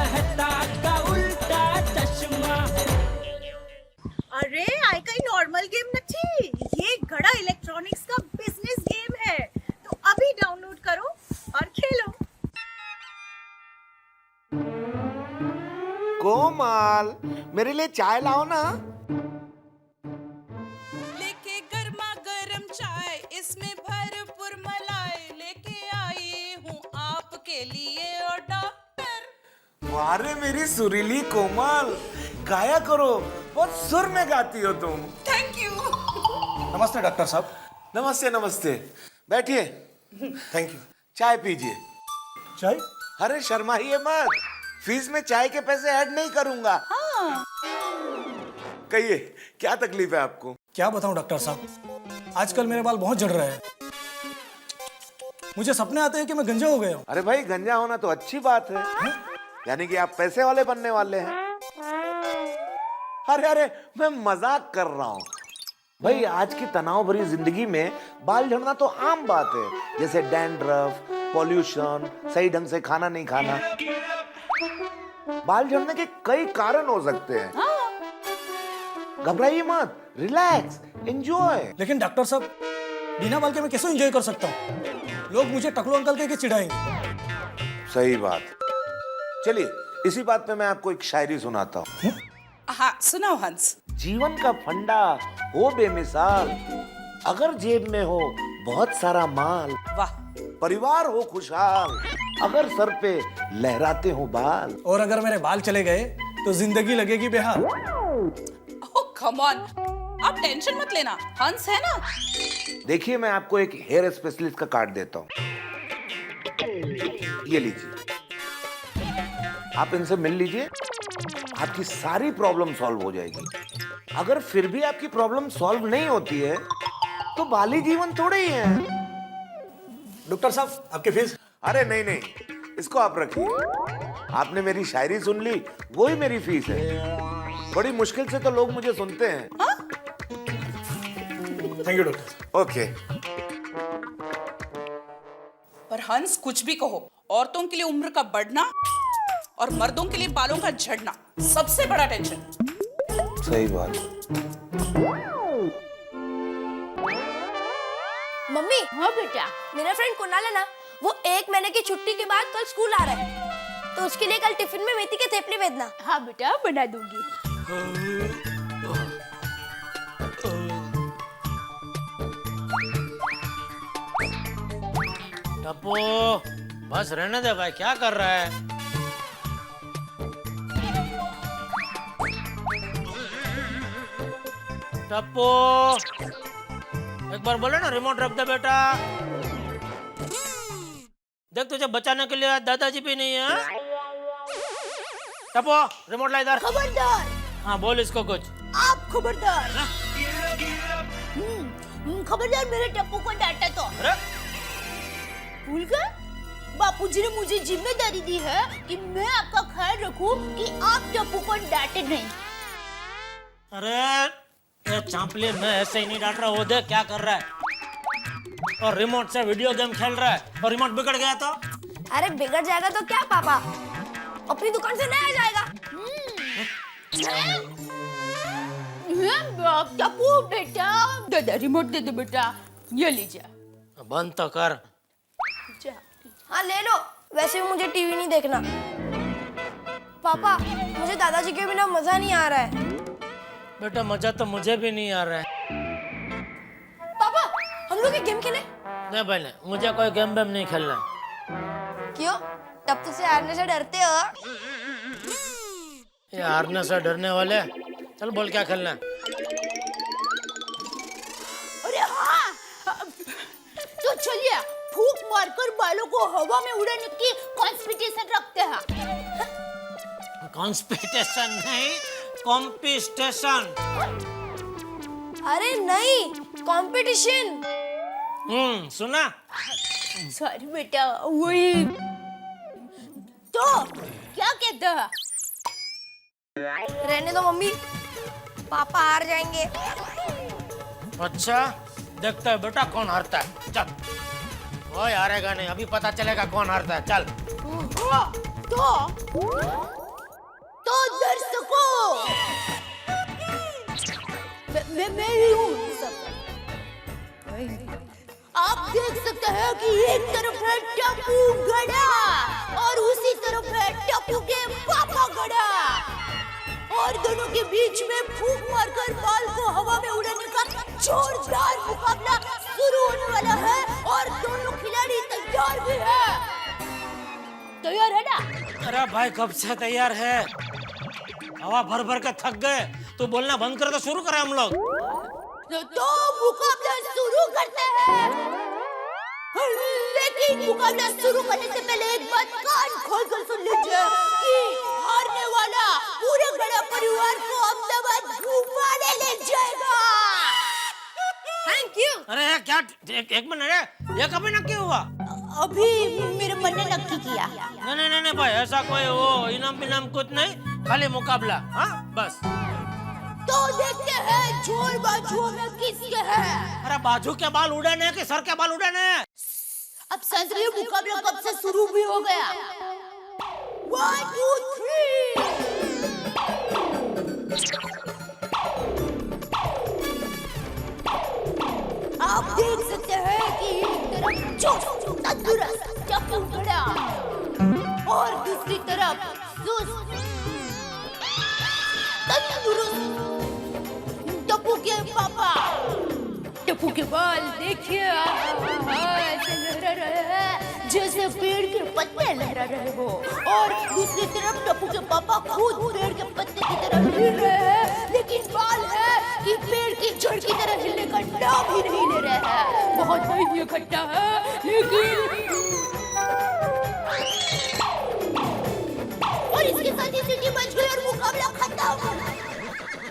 कहता का उल्टा चश्मा। अरे આ કઈ નોર્મલ ગેમ નથી, ये गड़ा इलेक्ट्रॉनिक्स का बिजनेस गेम है, तो अभी डाउनलोड करो और खेलो। कोमल, मेरे लिए चाय लाओ ना। लेके गर्मा गर्म चाय, इसमें भरपूर मलाई, लेके आई हूँ आपके लिए ऑर्डर। वारे मेरी सुरीली कोमल, गाया करो, बहुत सुर में गाती हो तुम। Thank you. नमस्ते डॉक्टर साहब। नमस्ते नमस्ते, बैठिए। Thank you. चाय पीजिए। चाय? अरे शर्माइए मत, फीस में चाय के पैसे ऐड नहीं करूंगा। कहिए क्या तकलीफ है आपको? क्या बताऊं डॉक्टर साहब, आजकल मेरे बाल बहुत झड़ रहे हैं। मुझे सपने आते हैं कि मैं गंजा हो गया हूँ। अरे भाई, गंजा होना तो अच्छी बात है, यानी कि आप पैसे वाले बनने वाले हैं। अरे अरे, मैं मजाक कर रहा हूँ भाई। आज की तनाव भरी जिंदगी में बाल झड़ना तो आम बात है, जैसे डैंड्रफ, पॉल्यूशन, सही ढंग से खाना नहीं खाना। बाल झड़ने के कई कारण हो सकते हैं। घबराइए मत, रिलैक्स, एंजॉय। लेकिन डॉक्टर साहब, बिना बाल के मैं कैसे एंजॉय कर सकता हूँ? लोग मुझे टकलू अंकल के चिढ़ाएंगे। सही बात। चलिए, इसी बात पे मैं आपको एक शायरी सुनाता हूँ। हाँ सुनाओ हंस। जीवन का फंडा हो बेमिसाल, अगर जेब में हो बहुत सारा माल। वाह। परिवार हो खुशहाल, अगर सर पे लहराते हो बाल। और अगर मेरे बाल चले गए तो जिंदगी लगेगी बेहाल। ओह कम ऑन, आप टेंशन मत लेना, हंस है ना। देखिए, मैं आपको एक हेयर स्पेशलिस्ट का कार्ड देता हूँ, ये लीजिए। आप इनसे मिल लीजिए, आपकी सारी प्रॉब्लम सॉल्व हो जाएगी। अगर फिर भी आपकी प्रॉब्लम सॉल्व नहीं होती है तो बाली जीवन थोड़े ही है। डॉक्टर साहब, आपकी फीस? अरे नहीं नहीं, इसको आप रखिए। आपने मेरी शायरी सुन ली, वही मेरी फीस है। बड़ी मुश्किल से तो लोग मुझे सुनते हैं। Thank you doctor. ओके। पर हंस कुछ भी कहो, औरतों के लिए उम्र का बढ़ना और मर्दों के लिए बालों का झड़ना सबसे बड़ा टेंशन। सही बात। मम्मी। हाँ बेटा। मेरा फ्रेंड कुणाल है ना, वो 1 महीने की छुट्टी के बाद कल स्कूल आ रहा है, तो उसके लिए कल टिफिन में मेथी के थेपले भेजना। हाँ बेटा, बना दूंगी। टप्पू, बस रहने दे भाई, क्या कर रहा है? टप्पू, एक बार बोले ना रिमोट रख दे बेटा। देख, तुझे बचाने के लिए दादाजी भी नहीं है। टप्पू, रिमोट ला इधर। खबरदार। हाँ बोल इसको कुछ। आप खबरदार। खबरदार, मेरे टप्पू को डांटा तो। अरे भूल गए? बापूजी ने मुझे जिम्मेदारी दी है कि मैं आपका ख्याल रखूं कि आप टप्पू को डांटे नहीं। अरे ये चांपली, मैं ऐसे ही नहीं डांट रहा। वो देख क्या कर रहा है, और रिमोट से वीडियो गेम खेल रहा है, और रिमोट बिगड़ गया तो? अरे बिगड़ जाएगा तो क्या पापा, अपनी दुकान से नया जाएगा। टप्पू बेटा, दादा रिमोट दे दे बेटा, ये लीजिए। बंद तो कर। हाँ ले लो, वैसे भी मुझे टीवी नहीं देखना। पापा, मुझे दादाजी के बिना मजा नहीं आ रहा है। बेटा मजा तो मुझे भी नहीं आ रहा है। पापा, हम लोग एक गेम खेले? नहीं भाई नहीं, मुझे कोई गेम वेम नहीं खेलना है। क्यों? टप्पू से हारने से डरते हो? ये हारने से डरने वाले। चल बोल क्या खेलना है? अरे हाँ, तो चलिए फूंक मारकर बालों को हवा में उड़ाने की कॉम्पिटिशन रखते हैं। कॉन्स्पिटेशन नहीं, कॉम्पिटिशन। अरे नहीं, कंपटीशन। सुना? सॉरी बेटा, वही। तो क्या कहते हैं? रहने दो मम्मी, पापा हार जाएंगे। अच्छा, देखते हैं बेटा कौन हारता है। चल, वो हारेगा नहीं, अभी पता चलेगा कौन हारता है। चल। तो दर्शकों, मैं ही हूँ सब। आप देख सकते हैं कि एक तरफ है टप्पू गड़ा और उसी तरफ है टप्पू के पापा गड़ा, और दोनों के बीच में फूंक मारकर बाल को हवा में उड़ाने का जोरदार मुकाबला शुरू होने वाला है, और दोनों खिलाड़ी तैयार भी है। तैयार है ना? अरे भाई कब से तैयार है, हवा भर भर के थक गए, तो बोलना बंद कर, तो शुरू करें हम लोग। तो मुकाबला शुरू करते हैं, लेकिन मुकाबला शुरू करने से पहले एक बात कान खोलकर सुन लीजिए कि हारने वाला पूरे गड़ा परिवार को अहमदाबाद घुमाने ले जाएगा। Thank you. अरे क्या, एक मिनट, ये कभी नक्की हुआ? अभी मेरे मन ने नक्की किया। नहीं भाई, ऐसा कोई वो इनाम बिनाम कुछ नहीं, खाली मुकाबला, हाँ बस। तो देखते हैं जोर बाजू में किसके है। अरे बाजू के बाल उड़ाने हैं कि सर के बाल उड़ाने हैं? अब समझ रहे हो मुकाबला कब से शुरू भी हो गया। 1 2 3। आप देख सकते हैं कि एक तरफ चुस्त तंदुरुस्त टप्पू गड़ा और दूसरी तरफ सुस्त तंदुरुस्त टप्पू के पापा। टप्पू के बाल देखिए, ऐसे लहरा रहे हैं जैसे पेड़ के पत्ते लहरा रहे हो, और दूसरी तरफ टप्पू के पापा खुद पेड़ के पत्ते की तरह हिल रहे हैं, लेकिन बाल है कि पेड़ की जड़ की तरह हिलने का नाम ही नहीं ले रहे हैं। बहुत ही इकट्ठा है, लेकिन और इसके साथ ही सीटी बज गई और मुकाबला खत्म,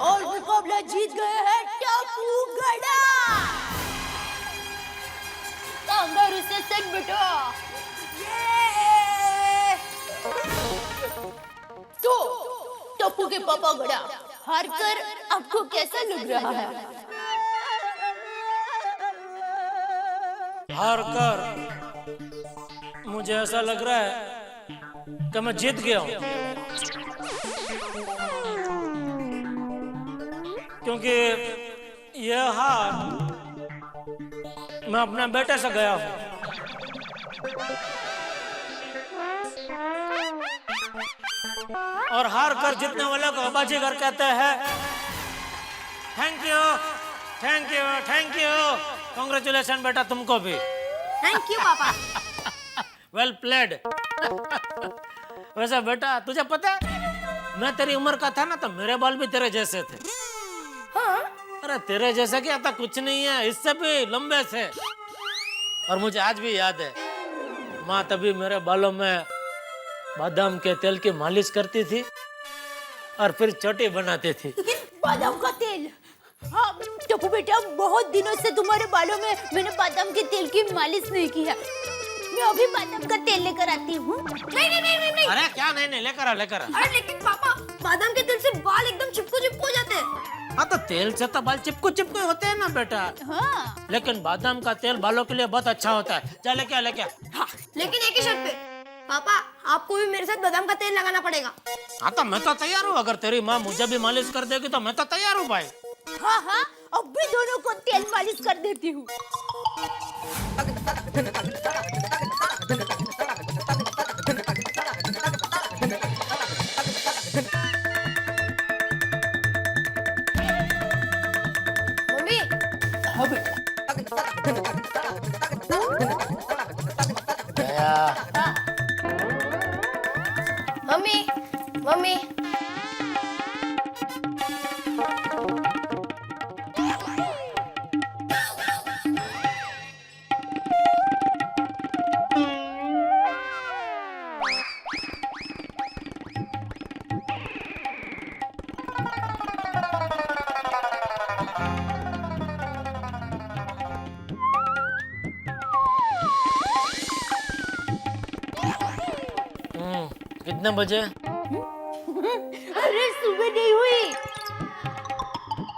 और मुकाबला जीत गए हैं टप्पू गड़ा। कांगारू से सेट बेटा। तो टप्पू के पापा गड़ा हारकर आपको कैसा लग रहा है? हारकर मुझे ऐसा लग रहा है कि मैं जीत गया हूँ, क्योंकि यह हार मैं अपने बेटे से गया हूँ। और हार कर जीतने वाले को बाजीगर कहते हैं। Thank you, thank you, thank you, congratulation बेटा, तुमको भी। थैंक यू पापा। Well played. वैसे बेटा तुझे पता है, मैं तेरी उम्र का था ना तो मेरे बाल भी तेरे जैसे थे। हाँ? अरे तेरे जैसे क्या था, कुछ नहीं है, इससे भी लंबे थे। और मुझे आज भी याद है, माँ तभी मेरे बालों में बादाम के तेल की मालिश करती थी और फिर चोटी बनाती थी। बादाम का तेल? हाँ टप्पू बेटा, बहुत दिनों से तुम्हारे बालों में मैंने बादाम के तेल की मालिश नहीं की है। मैं अभी बादाम का तेल लेकर आती हूँ। नहीं। अरे क्या नहीं, लेकर आ। अरे लेकिन पापा, बादाम के तेल से बाल एकदम चिपको हो जाते हैं। हाँ तो तेल से तो बाल चिपको होते हैं ना बेटा। हाँ। लेकिन बादाम का तेल बालों के लिए बहुत अच्छा होता है। जा लेके आ। हाँ, लेकिन एक ही शर्त पे पापा, आपको भी मेरे साथ बादाम का तेल लगाना पड़ेगा। हाँ तो मैं तो तैयार हूँ, अगर तेरी माँ मुझे भी मालिश कर देगी तो मैं तो तैयार हूँ भाई। हाँ, अब भी दोनों को तेल मालिश कर देती हूँ। मम्मी, हाँ बेटा। मम्मी। कितने बजे? अरे सुबह नहीं हुई,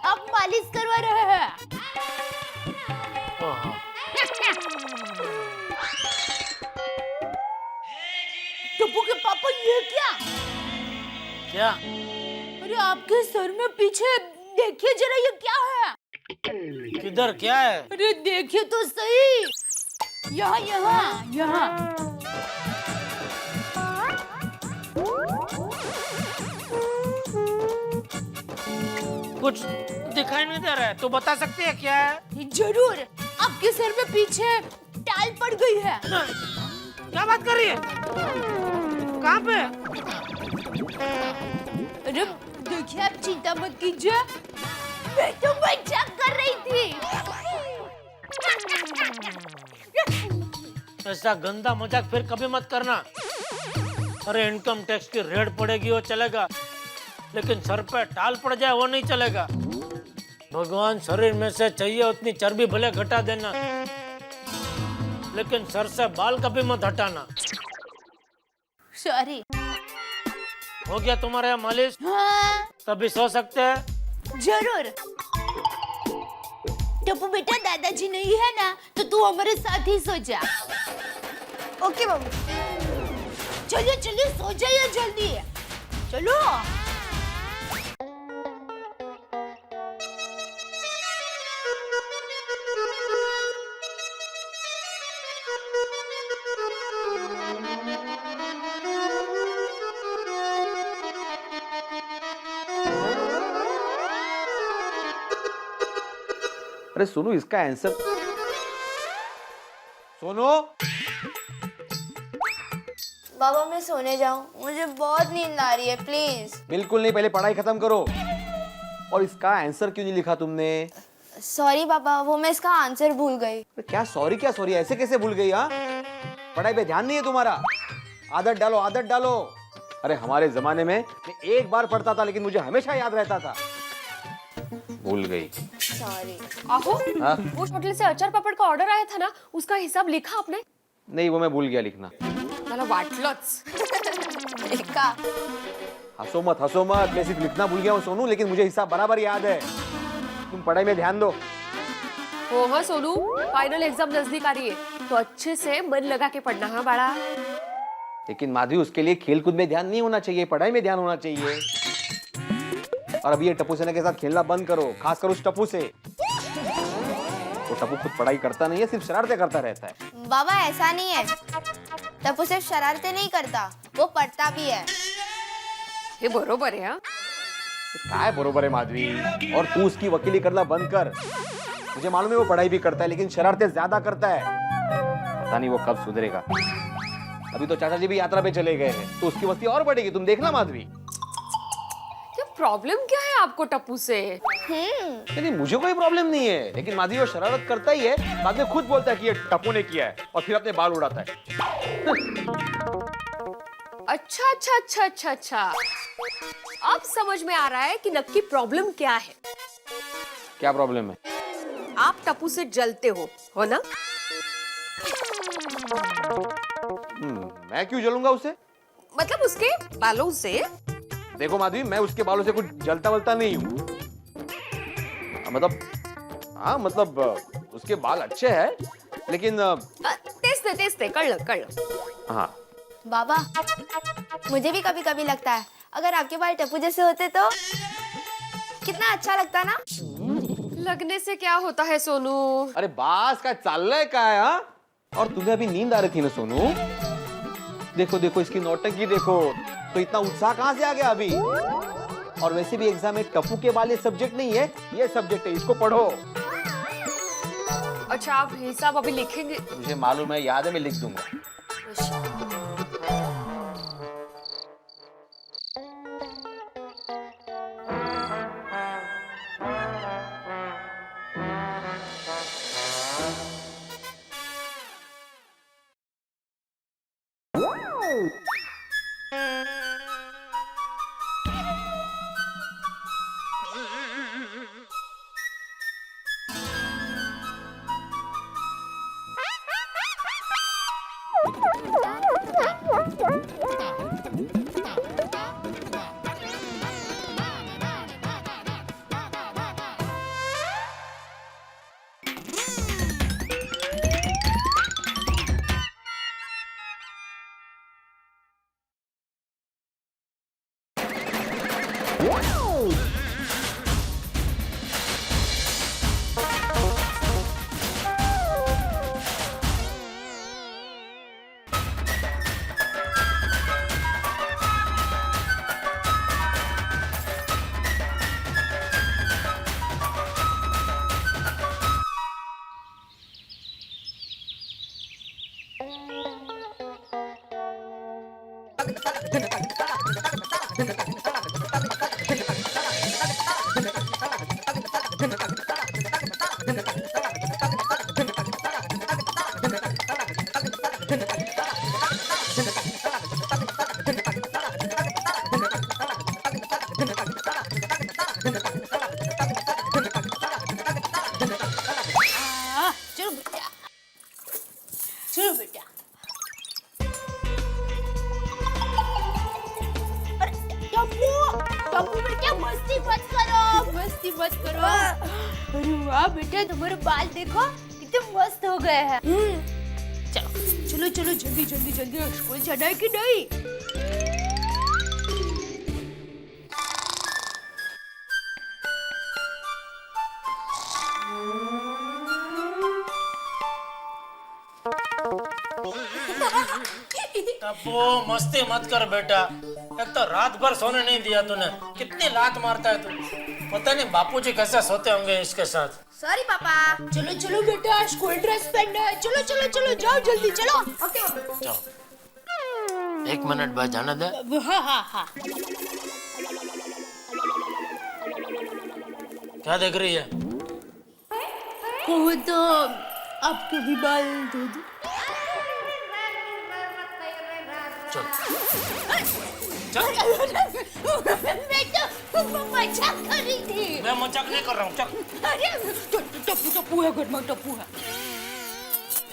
अब मालिश करवा रहे हैं। टप्पू के पापा ये क्या? क्या? अरे आपके सर में पीछे देखिए जरा, ये क्या है? किधर क्या है? अरे देखिए तो सही, यहाँ यहाँ यहाँ। कुछ दिखाई नहीं दे रहा है, तो बता सकते हैं क्या है? जरूर, आपके सर में पीछे टाल पड़ गई है। क्या बात कर रही है? कहाँ पे? अरे देखिए, आप चिंता मत कीजिए, मैं तो मजाक कर रही थी। ऐसा गंदा मजाक फिर कभी मत करना। अरे इनकम टैक्स की रेड पड़ेगी वो चलेगा, लेकिन सर पे टाल पड़ जाए वो नहीं चलेगा। भगवान शरीर में से चाहिए उतनी चर्बी भले घटा देना, लेकिन सर से बाल कभी मत हटाना। सॉरी। हो गया तुम्हारे यहाँ मालिश? हाँ तभी सो सकते हैं। जरूर। टप्पू बेटा, दादाजी नहीं है ना, तो तू हमारे साथ ही सो जा। ओके बाबू। चलिए चलिए, सो जाइए जल्दी, चलो। अरे सोनू, इसका आंसर। सोनू, बाबा मैं सोने जाऊं, मुझे बहुत नींद आ रही है, प्लीज। बिल्कुल नहीं, पहले पढ़ाई खत्म करो। और इसका आंसर क्यों नहीं लिखा तुमने? सॉरी पापा, वो मैं इसका आंसर भूल गई। क्या सॉरी, क्या सॉरी, ऐसे कैसे भूल गई? हाँ, पढ़ाई पे ध्यान नहीं है तुम्हारा। आदत डालो, आदत डालो। अरे हमारे जमाने में मैं एक बार पढ़ता था, लेकिन मुझे हमेशा याद रहता था। भूल गई। सॉरी। आहो, हाँ? वो होटल से अचार पापड़ का ऑर्डर आया था ना, उसका हिसाब लिखा आपने? नहीं, वो मैं भूल गया लिखना। मला वाटलंच। लिखा। हंसो मत, मैं सिर्फ लिखना भूल गया हूँ सोनू, लेकिन मुझे हिसाब बराबर याद है। तुम पढ़ाई में ध्यान दो। हो हाँ सोनू, फाइनल एग्जाम नजदीक आ रही है, तो अच्छे से मन लगा के पढ़ना। हाँ बाड़ा। लेकिन माधवी, उसके लिए खेलकूद में ध्यान नहीं होना चाहिए, पढ़ाई में ध्यान होना चाहिए। और अभी ये टप्पू सेना के साथ खेलना बंद करो, खासकर उस टप्पू से। वो टप्पू खुद पढ़ाई करता नहीं है, सिर्फ शरारतें करता रहता है। बाबा ऐसा नहीं है, टप्पू सिर्फ शरारतें नहीं करता, वो पढ़ता भी है। हे बरोबर है। हाँ, काय बरोबर है माधवी। और तू उसकी वकीली करना बंद कर। मुझे मालूम है वो पढ़ाई भी करता है, लेकिन शरारतें ज्यादा करता है। पता नहीं वो कब सुधरेगा। अभी तो चाचा जी भी यात्रा पे चले गए हैं, तो उसकी मस्ती और बढ़ेगी, तुम देखना माधवी। क्या प्रॉब्लम क्या है आपको टप्पू से? नहीं, मुझे कोई प्रॉब्लम नहीं है, लेकिन माधवी वो शरारत करता ही है, बाद में खुद बोलता है कि ये टप्पू ने किया है, और फिर अपने बाल उड़ाता है। अच्छा अच्छा अच्छा अच्छा अच्छा, अब समझ में आ रहा है कि नक्की प्रॉब्लम क्या है। क्या प्रॉब्लम है? आप टप्पू से जलते हो ना? मैं क्यों जलूंगा उससे? मतलब उसके बालों से? देखो माधवी, मैं उसके बालों से कुछ जलता वलता नहीं हूँ। मतलब उसके बाल अच्छे हैं, लेकिन तेस्ते कर लो। हाँ। बाबा, मुझे भी कभी कभी लगता है अगर आपके बाल टप्पू जैसे होते तो कितना अच्छा लगता ना। लगने से क्या होता है सोनू? अरे बास का चाललंय काय? हाँ, और तुम्हें अभी नींद आ रही थी ना सोनू? देखो देखो इसकी नौटंकी देखो, तो इतना उत्साह कहाँ से आ गया अभी? और वैसे भी एग्जाम में टप्पू के बाल ये सब्जेक्ट नहीं है, ये सब्जेक्ट है, इसको पढ़ो। अच्छा, आप हिसाब अभी लिखेंगे? मुझे मालूम है, याद है, मैं लिख दूंगा। चलो बेटा, चलो बेटा। अरे टप्पू, टप्पू बेटा मस्ती मत करो, मस्ती मत करो। अरे वाह बेटा, तुम्हारे बाल देखो कितने मस्त हो गए हैं। चलो चलो चलो जल्दी जल्दी जल्दी स्कूल जाना है कि नहीं? टप्पू मस्ती मत कर बेटा, एक तो रात भर सोने नहीं दिया तूने, कितनी लात मारता है तू। पता नहीं बापूजी कैसे सोते होंगे इसके साथ। सॉरी पापा। चलो चलो बेटा, स्कूल ड्रेस पहनना है। चलो चलो चलो जाओ जल्दी चलो। ओके चलो 1 मिनट बाद जाना दे। हाँ हाँ हाँ। क्या देख रही है? वो तो आपके भी बाल दो दो। चल चल। मैं तो मजाक कर रही थी। मैं मजाक नहीं कर रहा हूँ, चल। अरे टप्पू टप्पू है घर में, टप्पू है।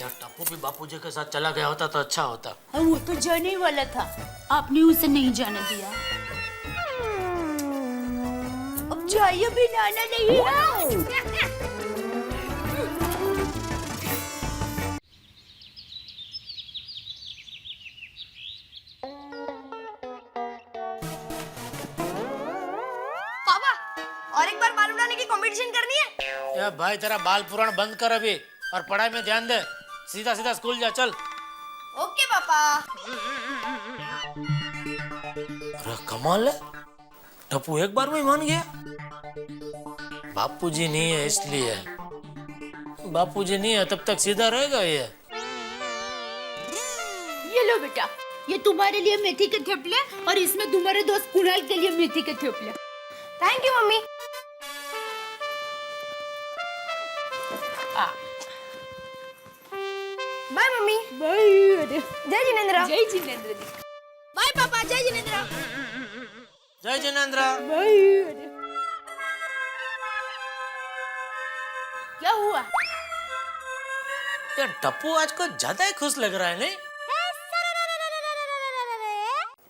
यार टप्पू भी बापूजी के साथ चला गया होता तो अच्छा होता। वो तो जाने ही वाला था, आपने उसे नहीं जाने दिया। अब जाइए भी, नाना नहीं है। और एक बार बाल उड़ाने की कंपटीशन करनी है? यार भाई तेरा बाल पुराण बंद कर अभी और पढ़ाई में ध्यान दे। सीधा सीधा स्कूल जा, चल। ओके पापा। अरे कमाल है, टप्पू एक बार में मान गया। बापूजी नहीं है इसलिए, बापूजी नहीं है तब तक सीधा रहेगा ये। ये लो बेटा, ये तुम्हारे लिए मेथी के थेपले और इसमें तुम्हारे दोस्त कुणाल के लिए मेथी के थेपले। Thank you mummy. Bye mummy. Bye. जय जिनेंद्र। जय जिनेंद्र। बाय पापा। जय जिनेंद्र। जय जिनेंद्र। बाय। क्या हुआ? यार टप्पू आज को ज्यादा ही खुश लग रहा है नहीं?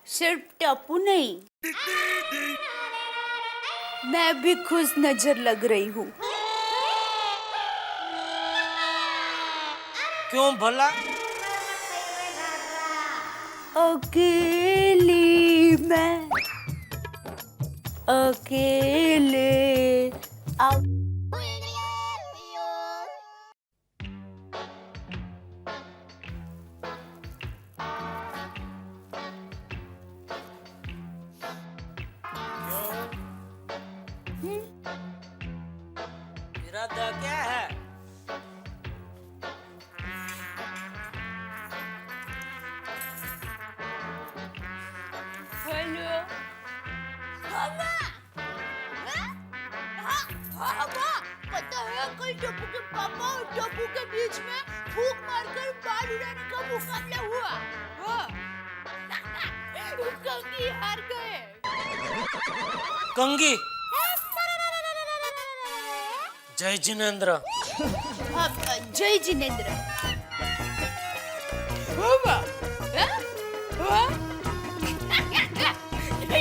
सिर्फ टप्पू नहीं, मैं भी खुश नजर लग रही हूँ। क्यों भला? अकेली मैं, अकेले इरादा क्या है? हेलो पता है कल टप्पू के पापा और टप्पू के बीच में फूंक मारकर बाल उड़ाने का मुकाबला हुआ। कंगी हार गए। कंगी? जय जिनेंद्र। जय जिनेंद्र।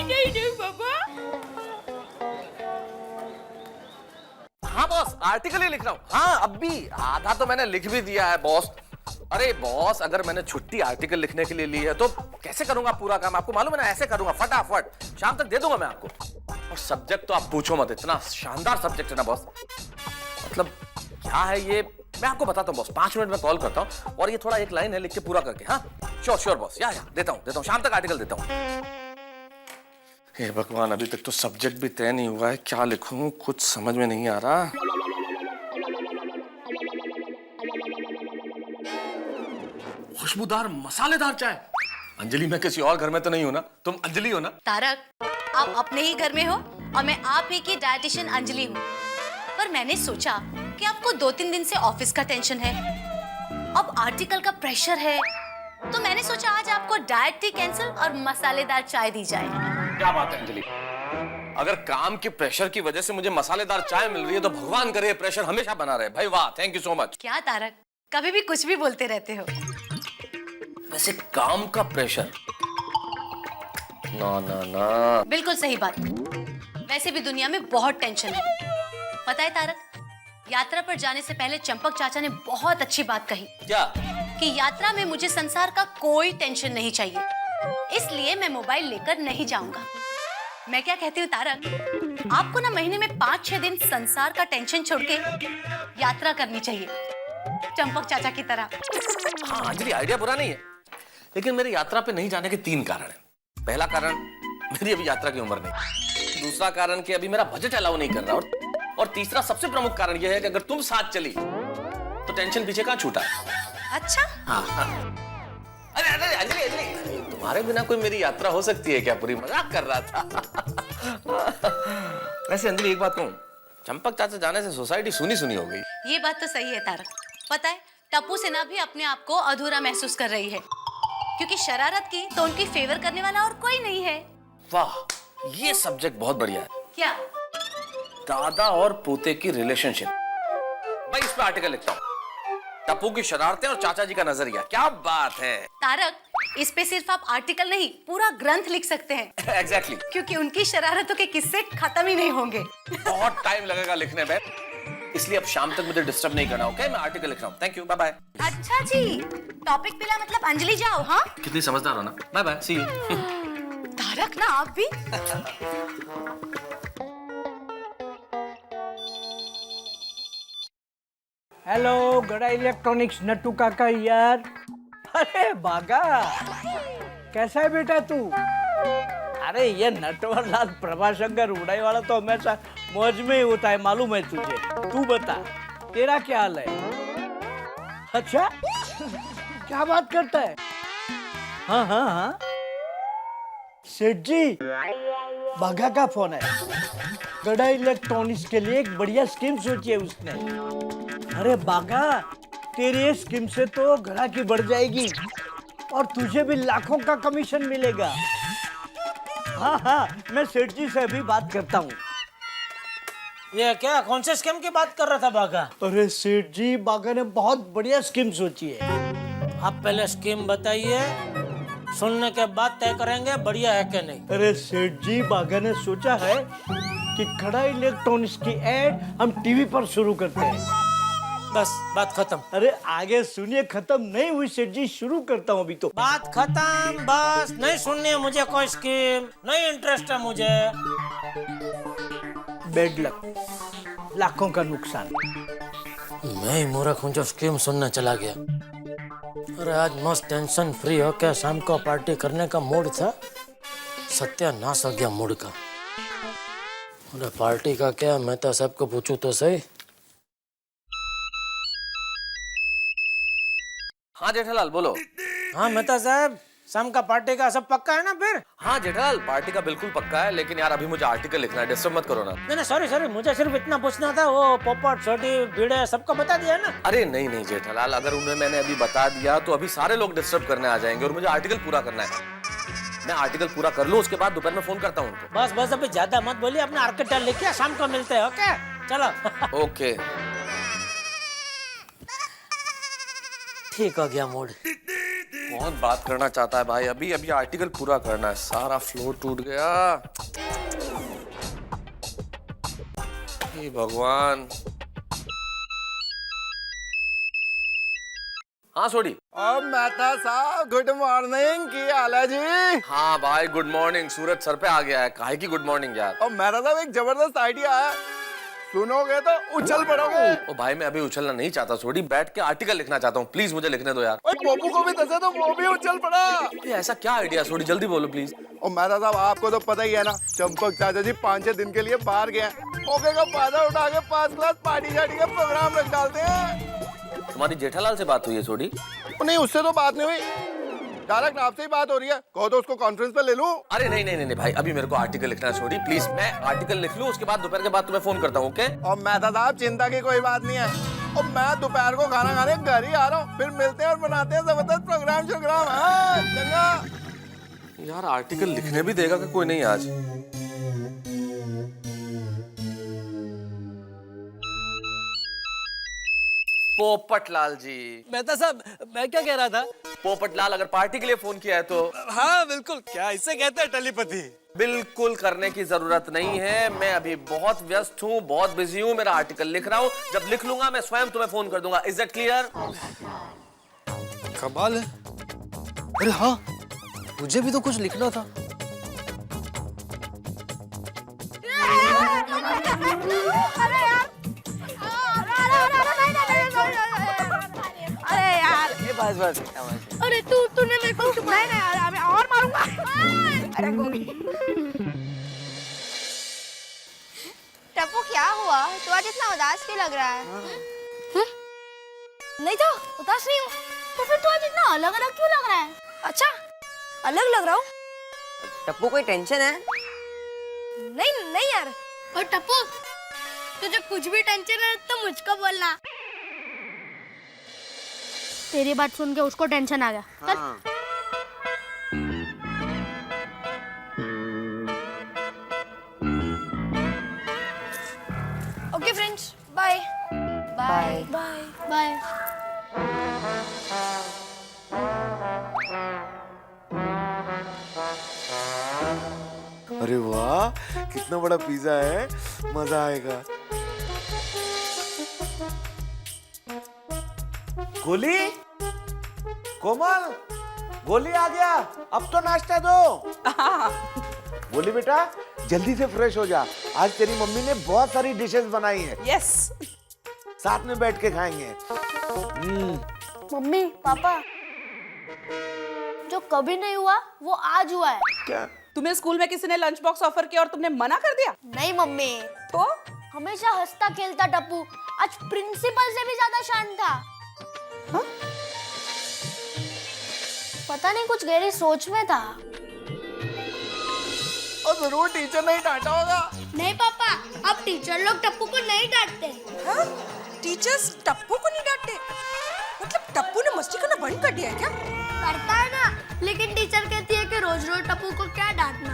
नहीं बाबा। हाँ बॉस, आर्टिकल ही लिख रहा हूँ। हाँ अब भी आधा तो मैंने लिख भी दिया है बॉस। अरे बॉस, अगर मैंने छुट्टी आर्टिकल लिखने के लिए ली है तो कैसे करूंगा पूरा काम? आपको मालूम है ना, ऐसे करूंगा फटाफट, शाम तक दे दूंगा मैं आपको। और सब्जेक्ट तो आप पूछो मत, इतना शानदार सब्जेक्ट है ना बॉस। मतलब क्या है ये, मैं आपको बताता हूँ बॉस। 5 मिनट में कॉल करता हूँ और ये थोड़ा एक लाइन है, लिख के पूरा करके। हाँ श्योर श्योर बॉस, या देता हूँ शाम तक आर्टिकल देता हूँ। हे भगवान, अभी तक तो सब्जेक्ट भी तय नहीं हुआ है, क्या लिखूं कुछ समझ में नहीं आ रहा। खुशबूदार मसालेदार चाय। अंजलि, मैं किसी और घर में तो नहीं हूं ना? तुम अंजलि हो ना? तारक, आप अपने ही घर में हो और मैं आप ही की डाइटिशियन अंजलि हूँ। पर मैंने सोचा कि आपको 2-3 दिन से ऑफिस का टेंशन है, अब आर्टिकल का प्रेशर है, तो मैंने सोचा आज आपको डाइट टी कैंसिल और मसालेदार चाय दी जाए। क्या बात है अंजलि, अगर काम के प्रेशर की वजह से मुझे मसालेदार चाय मिल रही है तो भगवान करे प्रेशर हमेशा बना रहे। भाई वाह, थैंक यू सो मच। क्या तारक, कभी भी कुछ भी बोलते रहते हो। वैसे काम का प्रेशर, ना ना ना, बिल्कुल सही बात। वैसे भी दुनिया में बहुत टेंशन है। पता है तारक, यात्रा पर जाने से पहले चंपक चाचा ने बहुत अच्छी बात कही। क्या? कि यात्रा में मुझे संसार का कोई टेंशन नहीं चाहिए, इसलिए मैं मोबाइल लेकर नहीं जाऊंगा। मैं क्या कहती हूँ तारक, आपको ना महीने में 5-6 दिन संसार का टेंशन छोड़ के यात्रा करनी चाहिए, चंपक चाचा की तरह। हाँ अंजलि, आइडिया बुरा नहीं है, लेकिन मेरी यात्रा पे नहीं जाने के 3 कारण हैं। पहला कारण, मेरी अभी यात्रा की उम्र नहीं। दूसरा कारण कि अभी मेरा बजट अलाउ नहीं कर रहा, और तीसरा सबसे प्रमुख कारण यह है कि अगर तुम साथ चली तो टेंशन पीछे कहाँ छूटा। अच्छा? हाँ हाँ। अरे अरे अंजलि अंजलि, तुम्हारे बिना कोई मेरी यात्रा हो सकती है क्या? पूरी मजाक कर रहा था। वैसे अंजलि एक बात कहूँ, चंपक चाचा जाने से सोसाइटी सुनी सुनी हो गई। ये बात तो सही है तारक। पता है, टप्पू सेना भी अपने आप को अधूरा महसूस कर रही है, क्योंकि शरारत की तो उनकी फेवर करने वाला और कोई नहीं है। वाह, ये सब्जेक्ट बहुत बढ़िया है। क्या? दादा और पोते की रिलेशनशिप। मैं इस पे आर्टिकल लिखता हूँ, टप्पू की शरारतें और चाचा जी का नजरिया। क्या बात है तारक, इस पे सिर्फ आप आर्टिकल नहीं, पूरा ग्रंथ लिख सकते हैं। एग्जैक्टली। क्योंकि उनकी शरारतों के किस्से खत्म ही नहीं होंगे। बहुत टाइम लगेगा लिखने में, इसलिए अब शाम तक मुझे डिस्टर्ब नहीं करना। ओके, मैं आर्टिकल लिख रहा हूँ। Thank you, bye bye. अच्छा जी, टॉपिक मिला मतलब अंजलि जाओ। हाँ, कितनी समझदार हो ना। Bye bye, see you. Tarak ना आप भी। हेलो गड़ा इलेक्ट्रॉनिक्स, नट्टू काका यार। अरे बागा, कैसा है बेटा तू? अरे ये नटवरलाल प्रभाशंकर उड़ाई वाला तो हमेशा मौज में ही होता है, मालूम है तुझे। तू बता, तेरा क्या हाल है? अच्छा, क्या बात करता है? हाँ हाँ हाँ, सेठ जी, बागा का फोन है। गड़ा इलेक्ट्रॉनिक्स के लिए एक बढ़िया स्कीम सोची है उसने। अरे बागा, तेरी ये स्कीम से तो गड़ा की बढ़ जाएगी और तुझे भी लाखों का कमीशन मिलेगा। हाँ हाँ, मैं सेठ जी से अभी बात करता हूँ। ये क्या, कौन से स्कीम की बात कर रहा था बागा? अरे सेठ जी, बागा ने बहुत बढ़िया स्कीम सोची है। आप पहले स्कीम बताइए, सुनने के बाद तय करेंगे बढ़िया है कि नहीं। अरे सेठ जी, बागा ने सोचा है कि गड़ा इलेक्ट्रॉनिक्स की एड हम टीवी पर शुरू करते हैं। बस बात खत्म। अरे आगे सुनिए, खत्म नहीं हुई सेठ जी, शुरू करता हूँ अभी तो। बात खत्म, बस नहीं सुननी है मुझे कोई स्कीम, नहीं इंटरेस्ट है मुझे। बेड लक, लाखों का नुकसान। मैं ही मूर्ख हूँ जो स्कीम सुनने चला गया। अरे आज मस्त टेंशन फ्री होकर शाम को पार्टी करने का मूड था, सत्यानाश हो गया मूड का। अरे पार्टी का क्या, मैं तो सबको पूछूं तो सही। हाँ जेठालाल बोलो। हाँ मेहता साहब, शाम का पार्टी का सब पक्का है ना फिर? हाँ जेठालाल, पार्टी का बिल्कुल पक्का है, लेकिन यार अभी मुझे आर्टिकल लिखना है, डिस्टर्ब मत करो ना। नहीं सॉरी, मुझे सिर्फ इतना पूछना था, वो पोपट छोटी भिड़े सबको बता दिया ना? अरे नहीं नहीं जेठालाल, अगर उन्हें मैंने अभी बता दिया तो अभी सारे लोग डिस्टर्ब करने आ जाएंगे और मुझे आर्टिकल पूरा करना है। मैं आर्टिकल पूरा कर लूँ, उसके बाद दोपहर में फोन करता हूँ उनको। बस अभी ज्यादा मत बोलिए, अपना आर्टिकल लिखिए, शाम को मिलते हैं। ओके चलो। ओके, ठीक हो गया मूड। बहुत बात करना चाहता है भाई, अभी अभी आर्टिकल पूरा करना है, सारा फ्लो टूट गया। हे भगवान। हाँ सोडी। और मेहता साहब गुड मॉर्निंग की हाल है जी। हाँ भाई गुड मॉर्निंग। सूरज सर पे आ गया है, काहे की गुड मॉर्निंग यार। और मेहता साहब एक जबरदस्त आइडिया है, सुनोगे तो उछल पड़ोगे। ओ भाई मैं अभी उछलना नहीं चाहता सोडी, बैठ के आर्टिकल लिखना चाहता हूँ, प्लीज मुझे लिखने दो यार। और पोपू को भी दसे तो वो भी उछल पड़ा। ये ऐसा क्या आइडिया सोडी, जल्दी बोलो प्लीज। और मेहता साहब आपको तो पता ही है ना, चंपक चाचा जी 5-6 दिन के लिए बाहर गए हैं। मौके का फायदा उठा के 5 क्लास पार्टी शार्टी का प्रोग्राम रख डालते हैं। तुम्हारी जेठालाल से बात हुई है सोडी? नहीं उससे तो बात नहीं हुई, डायरेक्ट आपसे ही बात हो रही है। कहो तो उसको कॉन्फ्रेंस पे ले लूं। अरे नहीं नहीं नहीं भाई, अभी मेरे को आर्टिकल लिखना है सोडी, प्लीज मैं आर्टिकल लिख लूं, उसके बाद दोपहर के बाद तुम्हें फोन करता हूँ, ओके? और मेहता साहब चिंता की कोई बात नहीं है, और मैं दोपहर को खाना खाने घर ही आ रहा हूँ, फिर मिलते हैं और बनाते हैं जबरदस्त प्रोग्राम शोग्राम। हाँ चंगा यार आर्टिकल लिखने भी देगा कि कोई नहीं आज? पोपटलाल जी। मेहता साहब मैं क्या कह रहा था? पोपटलाल अगर पार्टी के लिए फोन किया है तो हाँ बिल्कुल, क्या इसे कहते हैं टेलीपैथी? बिल्कुल करने की जरूरत नहीं है, मैं अभी बहुत व्यस्त हूँ, बहुत बिजी हूँ, मेरा आर्टिकल लिख रहा हूँ, जब लिख लूंगा मैं स्वयं तुम्हें फोन कर दूंगा। Is that clear? कमाल है। अरे हाँ, मुझे भी तो कुछ लिखना था। बस अरे तूने मेरे को नहीं मैं और मारूंगा। अरे गोभी टप्पू क्या हुआ? तू आज इतना उदास क्यों लग रहा है? नहीं तो उदास नहीं हूँ, तो फिर तू आज इतना अलग अलग क्यों लग रहा है? अच्छा, अलग लग रहा हूँ? टप्पू कोई टेंशन है? नहीं नहीं यार। और टप्पू तुझे कुछ भी टेंशन है तो मुझको बोलना। तेरी बात सुन के उसको टेंशन आ गया। चल। Okay friends, bye bye bye bye. अरे वाह, कितना बड़ा पिज्जा है, मजा आएगा। गोली, कोमल, गोली आ गया, अब तो नाश्ता दो। गोली बेटा जल्दी से फ्रेश हो जा, आज तेरी मम्मी ने बहुत सारी डिशेस बनाई हैं। यस। साथ में बैठ के खाएंगे। मम्मी पापा, जो कभी नहीं हुआ वो आज हुआ है। क्या? तुम्हें स्कूल में किसी ने लंच बॉक्स ऑफर किया और तुमने मना कर दिया? नहीं मम्मी, तो हमेशा हंसता खेलता टप्पू आज प्रिंसिपल से भी ज्यादा शांत था। हाँ? पता नहीं कुछ गहरी सोच में था। और जरूर टीचर नहीं डांटा होगा। नहीं पापा, अब टीचर लोग टप्पू को नहीं डांटते। हाँ? टीचर्स टप्पू को नहीं डांटते? मतलब टप्पू ने मस्ती करना बंद कर दिया है क्या? करता है ना, लेकिन टीचर कहती है कि रोज रोज टप्पू को क्या डांटना।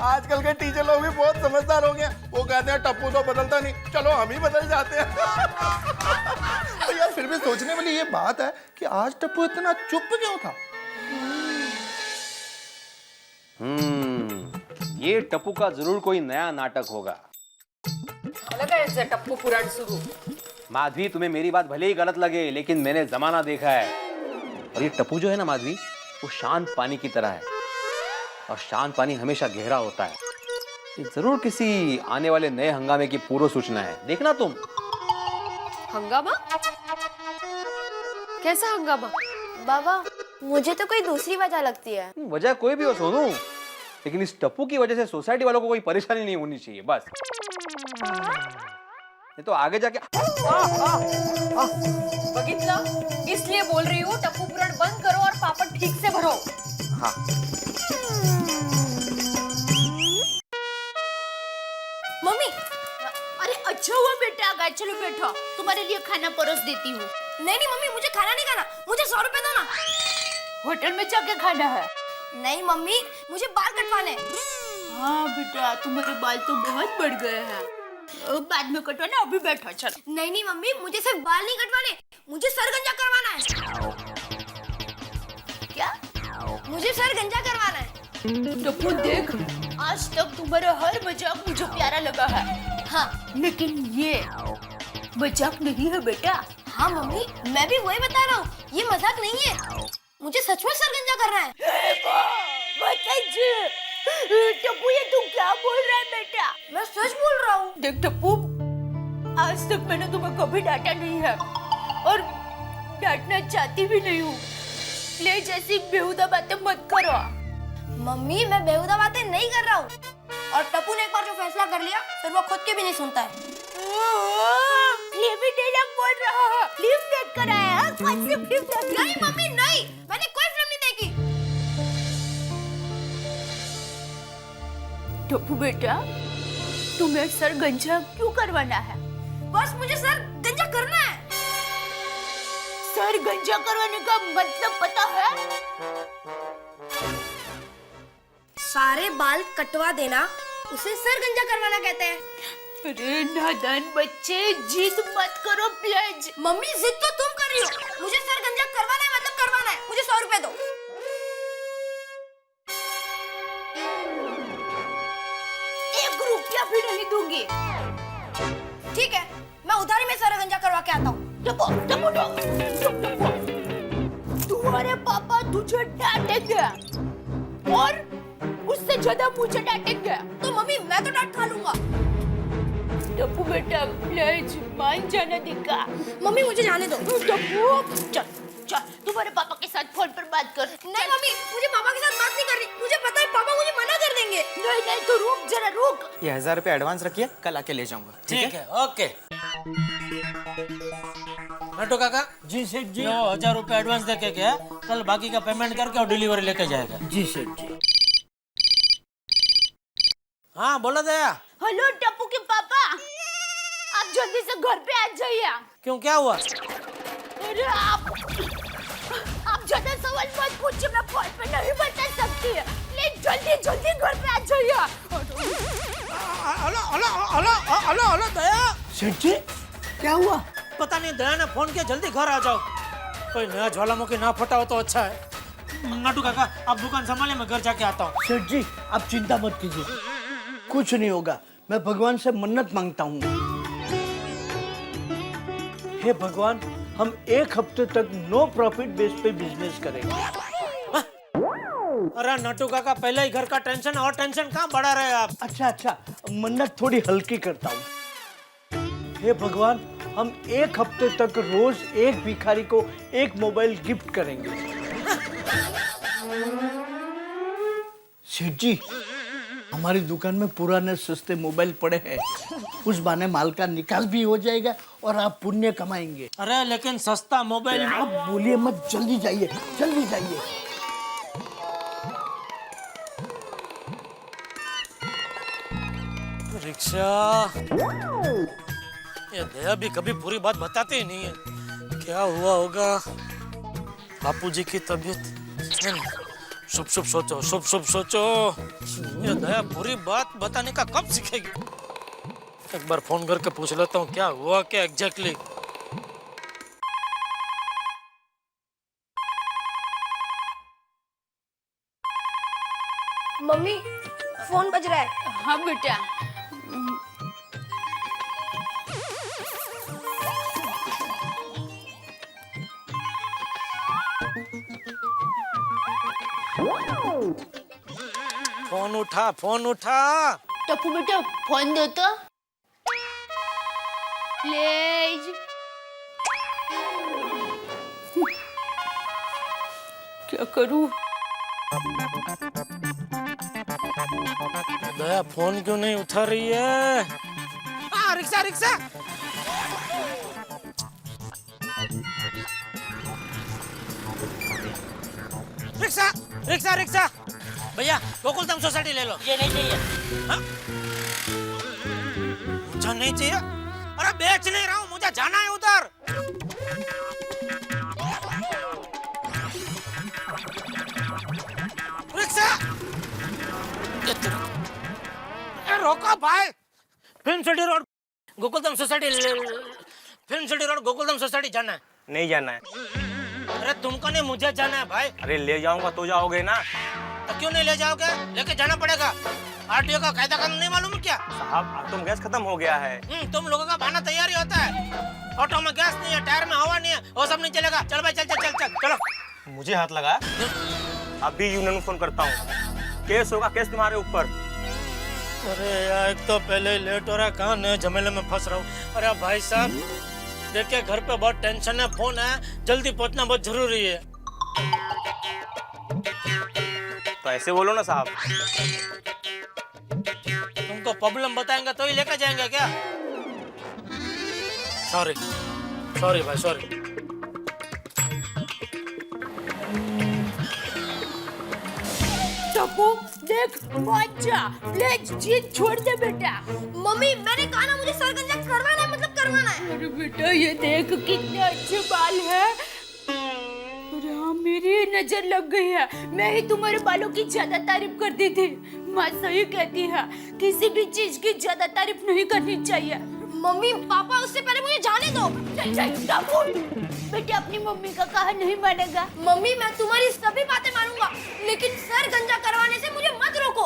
आजकल के टीचर लोग भी बहुत समझदार हो गए, वो कहते हैं टप्पू तो बदलता नहीं, चलो हम ही बदल जाते हैं। तो यार फिर भी सोचने वाली ये बात है कि आज टप्पू इतना चुप क्यों था? ये टप्पू का जरूर कोई नया नाटक होगा। लगा ऐसे टप्पू पुराण शुरू। माधवी, तुम्हें मेरी बात भले ही गलत लगे, लेकिन मैंने जमाना देखा है, और ये टप्पू जो है ना माधवी, वो शांत पानी की तरह है, और शांत पानी हमेशा गहरा होता है। ये जरूर किसी आने वाले नए हंगामे की पूर्व सूचना है, देखना तुम। हंगामा? कैसा हंगामा? बाबा, मुझे तो कोई दूसरी वजह लगती है। वजह कोई भी हो सोनू, लेकिन इस टप्पू की वजह से सोसाइटी वालों को कोई परेशानी नहीं होनी चाहिए, बस। नहीं तो आगे जाके बगीतला, इसलिए बोल रही हूँ टप्पू पुराण बंद करो और पापड़ ठीक से भरो। हाँ। मम्मी, अरे अच्छा हुआ बेटा आ गए, चलो बैठो, तुम्हारे लिए खाना परोस देती हूँ। नहीं मम्मी, मुझे खाना नहीं खाना, मुझे 100 रुपए दो ना। होटल में जाके खाना है। नहीं मम्मी, मुझे बाल कटवाने। हाँ बेटा, तुम्हारे बाल तो बहुत बढ़ गए हैं, बाद में कटवाना, अभी बैठो चलो। नहीं मम्मी, मुझे सिर्फ बाल नहीं कटवाने, मुझे सर गंजा करवाना है। क्या? मुझे सर गंजा करवाना है। टप्पू देख, आज तक तुम्हारा हर मजाक मुझे प्यारा लगा है। हाँ, लेकिन ये मजाक नहीं है बेटा। हाँ मम्मी, मैं भी वही बता रहा हूँ, ये मजाक नहीं है, मुझे सच में सर गंजा करना है। टप्पू ये तू क्या बोल रहा है बेटा? मैं सच बोल रहा हूँ। देख टप्पू, आज तक मैंने तुम्हें कभी डांटा नहीं है और डांटना चाहती भी नहीं हूँ। प्लीज ऐसी बेहुदा बातें मत करो। मम्मी मैं बेहुदा बातें नहीं कर रहा हूँ, और टप्पू ने एक बार जो फैसला कर लिया फिर वो खुद के भी नहीं सुनता है। फिल्मी डायलॉग बोल रहा है। फिल्म देख कर आया है? कौन सी फिल्म देख रहा है? नहीं मम्मी नहीं, मैंने कोई फिल्म नहीं देखी। टप्पू बेटा, तुम्हें सर गंजा क्यों करवाना है? बस मुझे सर गंजा करना है। सर गंजा करवाने का मतलब पता है? सारे बाल कटवा देना, उसे सर गंजा करवाना कहते हैं। अरे नादान बच्चे, जिद मत करो प्लीज। मम्मी जिद तो तुम कर रही हो, मुझे सर गंजा करवाना है मतलब करवाना है। मुझे 100 रुपए दो। ₹1 भी नहीं दूंगी। ठीक है, मैं उधारी में सर गंजा करवा के आता हूँ। तुम्हारे पापा तुझे डांटेंगे और उससे ज्यादा मुझे डांटेंगे। तो मम्मी मैं तो डांट खा लूंगा। टप्पू बेटा प्लीज मान जाना दिखा। मम्मी मुझे जाने दो। टप्पू चल चल, तुम्हारे पापा के साथ फोन पर बात कर। नहीं मम्मी, मुझे पापा के साथ बात नहीं करनी। मुझे पता है पापा मुझे मना कर देंगे। नहीं नहीं तो रुक जरा रुक। ये 1000 रुपये एडवांस रखिए, कल आके ले जाऊंगा। ठीक है, ओके। नटू काका जी सेठ जी। 1000 रुपये एडवांस दे के गया, कल बाकी का पेमेंट करके और डिलीवरी लेके जाएगा। जी सेठ जी। हाँ बोलो दया। हेलो टप्पू के पापा, आप जल्दी से घर पे आ जाइए। क्यों, क्या हुआ? अरे आप ज्यादा सवाल मत पूछिए, मैं फोन पे नहीं बता सकती। प्लीज जल्दी जल्दी घर पे आ जाइए। हेलो दया। सेठ जी क्या हुआ? पता नहीं, दया ने फोन किया जल्दी घर आ जाओ। कोई नया ज्वालामुखी ना फटा हो तो अच्छा है। नटू काका आप दुकान संभाले, मैं घर जाके आता हूँ। सेठ जी आप चिंता मत कीजिए, कुछ नहीं होगा। मैं भगवान से मन्नत मांगता हूँ। हे भगवान, हम 1 हफ्ते तक नो प्रॉफिट बेस पे बिजनेस करेंगे। अरे नटू काका, पहले ही घर का टेंशन और टेंशन कहाँ बढ़ा रहे हैं आप? अच्छा, मन्नत थोड़ी हल्की करता हूँ। हे भगवान, हम 1 हफ्ते तक रोज एक भिखारी को 1 मोबाइल गिफ्ट करेंगे। सेठ जी, हमारी दुकान में पुराने सस्ते मोबाइल पड़े हैं, उस बहाने माल का निकाल भी हो जाएगा और आप पुण्य कमाएंगे। अरे लेकिन सस्ता मोबाइल। आप बोलिए मत, जल्दी जाइए जल्दी जाइए। रिक्शा, ये दया भी कभी पूरी बात बताते ही नहीं है। क्या हुआ होगा? बापूजी की तबीयत। शुभ शुभ सोचो, शुभ शुभ सोचो। ये दया पूरी बात बताने का कब सीखेगी? एक बार फोन करके पूछ लेता हूँ क्या हुआ क्या एग्जैक्टली। मम्मी फोन बज रहा है। हाँ बेटा। फोन उठा, फोन उठा। टप्पू बेटा फोन दो तो प्लीज। क्या करूं? दया फोन क्यों नहीं उठा रही है? हाँ, rickshaw rickshaw. Rickshaw rickshaw rickshaw. भैया गोकुलधाम सोसाइटी ले लो। ये नहीं चाहिए। हाँ? मुझे नहीं चाहिए? अरे बेच नहीं रहा हूँ, मुझे जाना है उधर। रिक्शा रोको भाई। Film city road Gokuldham society, film city road Gokuldham society जाना है। नहीं जाना है। अरे तुमको नहीं, मुझे जाना है भाई। अरे ले जाऊंगा तो जाओगे ना। तो क्यों नहीं ले जाओगे? लेके जाना पड़ेगा। आरटीओ का कायदा कानून नहीं मालूम क्या? साहब ऑटो में गैस खत्म हो गया है। तुम लोगों का बहाना तैयार ही होता है। ऑटो में गैस नहीं है, टायर में हवा नहीं है, वो सब नहीं चलेगा। चल भाई चल चल चल चल चलो। मुझे हाथ लगा, अभी यूनियन फोन करता हूँ, केस होगा, केस तुम्हारे ऊपर। अरे यार एक तो पहले ही लेट हो रहा है, कहाँ नए झमेले में फंस रहा हूँ। अरे भाई साहब देखिए घर पे बहुत टेंशन है, फोन है, जल्दी पहुंचना बहुत जरूरी है। तो ऐसे बोलो ना साहब। तुमको प्रॉब्लम बताएंगे तो ही लेकर जाएंगे क्या? सॉरी सॉरी भाई सॉरी। टप्पू देख मत जा, प्लीज जिद छोड़ दे बेटा। मम्मी मैंने कहा ना मुझे सर गंजा करवाना है, मतलब करवाना है। अरे बेटा ये देख कितने अच्छे बाल है। अरे हाँ मेरी नजर लग गई है, मैं ही तुम्हारे बालों की ज्यादा तारीफ करती थी। माँ सही कहती है, किसी भी चीज की ज्यादा तारीफ नहीं करनी चाहिए। मम्मी पापा उससे पहले मुझे जाने दो। बेटे अपनी मम्मी का कहा नहीं मानेगा। मम्मी मैं तुम्हारी सभी बातें मानूंगा, लेकिन सर गंजा करवाने से मुझे मत रोको।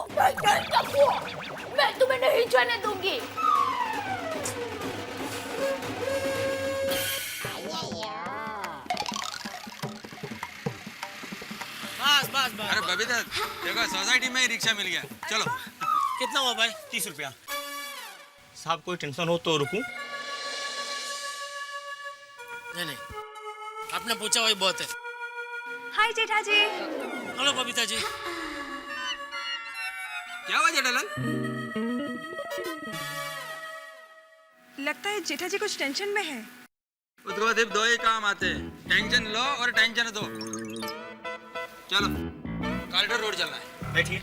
मैं तुम्हें नहीं जाने दूंगी। बस बस बस। अरे बबीता देखो सोसाइटी में ही रिक्शा मिल गया, चलो। कितना हुआ भाई? 30 रुपया। साहब कोई टेंशन हो तो रुकूं? नहीं नहीं आपने पूछा वही बहुत है। हाय जेठा जी। हेलो बबीता जी। क्या हुआ जेठालाल? लगता है जेठा जी कुछ टेंशन में है। उसको सिर्फ दो ही काम आते हैं, टेंशन लो और टेंशन दो। चलो कॉरिडोर रोड चलना है। बैठिए।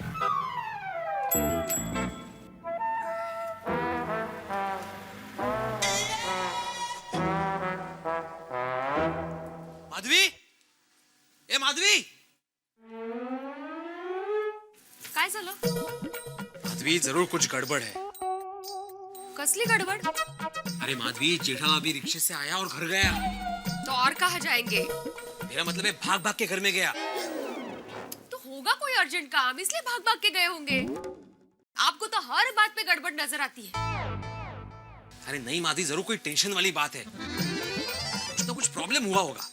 माधवी, ए माधवी, काय झालं? माधवी जरूर कुछ गड़बड़ है। कसली गड़बड़? अरे माधवी जेठालाल अभी रिक्शे से आया और घर गया। तो और कहाँ जाएंगे? मेरा मतलब है भाग भाग के घर में गया। तो होगा कोई अर्जेंट काम, इसलिए भाग भाग के गए होंगे। आपको तो हर बात पे गड़बड़ नजर आती है। अरे नहीं माधवी जरूर कोई टेंशन वाली बात है, कुछ ना कुछ प्रॉब्लम हुआ होगा।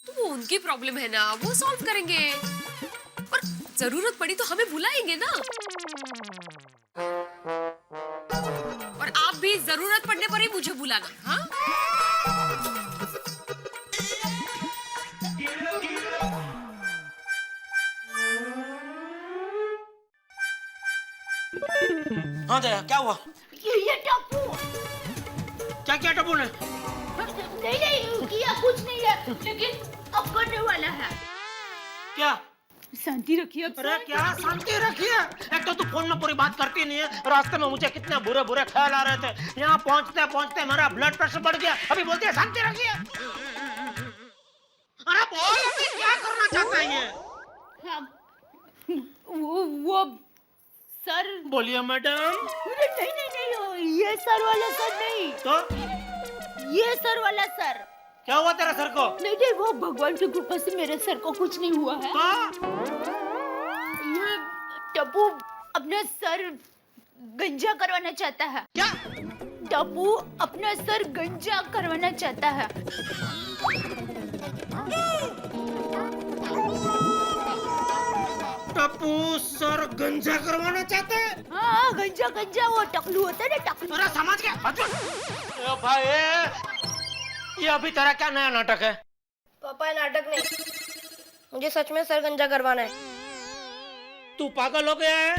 तो वो उनकी प्रॉब्लम है ना, वो सॉल्व करेंगे। और जरूरत पड़ी तो हमें बुलाएंगे ना। और आप भी जरूरत पड़ने पर ही मुझे बुलाना। हाँ हाँ दया क्या हुआ? ये टप्पू। क्या क्या टप्पू ने? नहीं नहीं किया कुछ नहीं है, लेकिन अब करने वाला है। क्या? शांति रखिए। अरे क्या शांति रखिए? एक तो तू फोन में पूरी बात करती नहीं है। रास्ते में मुझे कितने बुरे बुरे ख्याल आ रहे थे, यहाँ पहुँचते पहुँचते मेरा ब्लड प्रेशर बढ़ गया। अभी बोलती है शांति रखिए। अरे बोल अभी क्या करना चाहता है ये? हाँ, वो सर। बोलिए मैडम। नहीं नहीं नहीं ये सर वाला सर नहीं। तो ये सर वाला सर। क्या हुआ तेरे सर को? नहीं नहीं वो भगवान की कृपा से मेरे सर को कुछ नहीं हुआ है। ये टप्पू अपना सर गंजा करवाना चाहता है। क्या? टप्पू अपना सर गंजा करवाना चाहता है। टप्पू सर गंजा करवाना चाहता है? हाँ गंजा गंजा वो टकलू होता है ना, टकलू। अरे समझ गया भाई। ये अभी तेरा क्या नया नाटक है? पापा ये नाटक नहीं, मुझे सच में सर गंजा करवाना है। तू पागल हो गया है?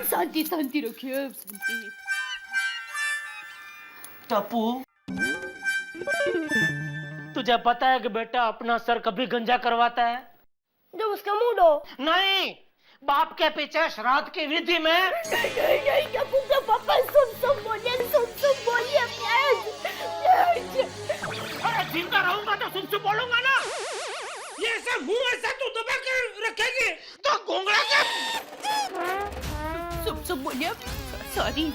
शांति शांति रखिए, शांति। टप्पू तुझे पता है कि बेटा अपना सर कभी गंजा करवाता है? जब उसका मूड हो। नहीं, बाप के पीछे श्राद्ध की विधि में। नहीं टप्पू का पापा सुन बोलिए अरे जिंदा रहूंगा तो सुन बोलूंगा ना। ये ऐसा मुंह ऐसा तू दबा के रखेगी तो घोंगड़ा के सुन बोलिए। सॉरी।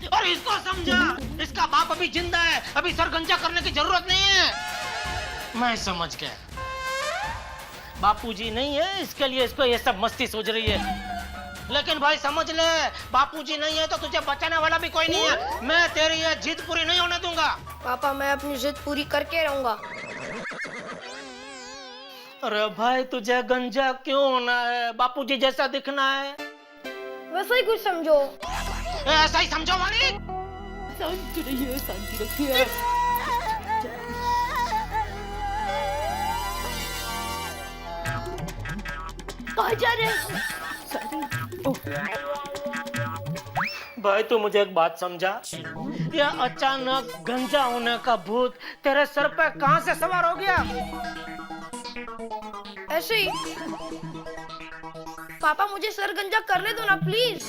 और इसको समझा, इसका बाप अभी जिंदा है, अभी सर गंजा करने की जरूरत नहीं है। मैं समझ गया। बापूजी नहीं है, इसके लिए इसको ये सब मस्ती सोच रही है। लेकिन भाई समझ ले, बापूजी नहीं है तो तुझे बचाने वाला भी कोई नहीं है। मैं तेरी ये जिद पूरी नहीं होने दूंगा। पापा मैं अपनी जिद पूरी करके रहूंगा। अरे भाई तुझे गंजा क्यों होना है? बापूजी जैसा दिखना है। वैसा ही कुछ समझो। ऐसा ही समझो वाली। शांति रहिए, शांति रखिए। कहाँ जा रहे हैं? भाई तू मुझे एक बात समझा, ये अचानक गंजा होने का भूत तेरे सर पे कहां से सवार हो गया? ऐसे ही। पापा मुझे सर गंजा करने दो ना प्लीज।